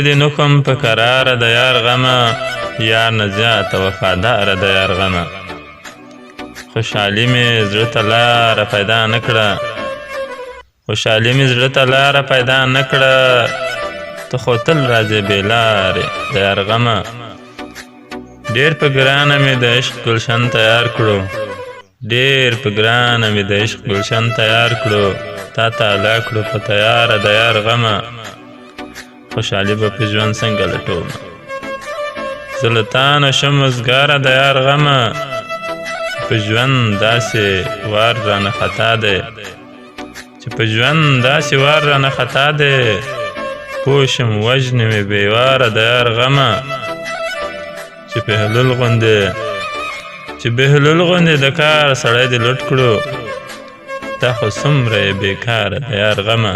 دې نکم په قراره د یار غمه یار نه زیاته وفاداره د یار غمه خوشحالي مې زړه ته لاره پیدا نه کړه خوشحالي مې زړه ته لاره پیدا نه کړه ته خو تل راځې بې لارې د یار غمه ډېر په ګرانه مې د عشق ګلشن تیار کړو ډېر په ګرانه مې د عشق ګلشن تیار کړو تا تعالی کړو په تیاره د یار غمه خوشحالي به په ژوند څنګه لټومه زه له تا نه شم وزګاره د یار غمه په ژوند داسې وار رانه خطا دی چې په ژوند داسې وار رانه خطا دی پوه شم وژنې مې بېواره د یار غمه چې بهلول غوندې د کار سړی دې لوټ کړو تا خو څومره یې بېکاره د یار غمه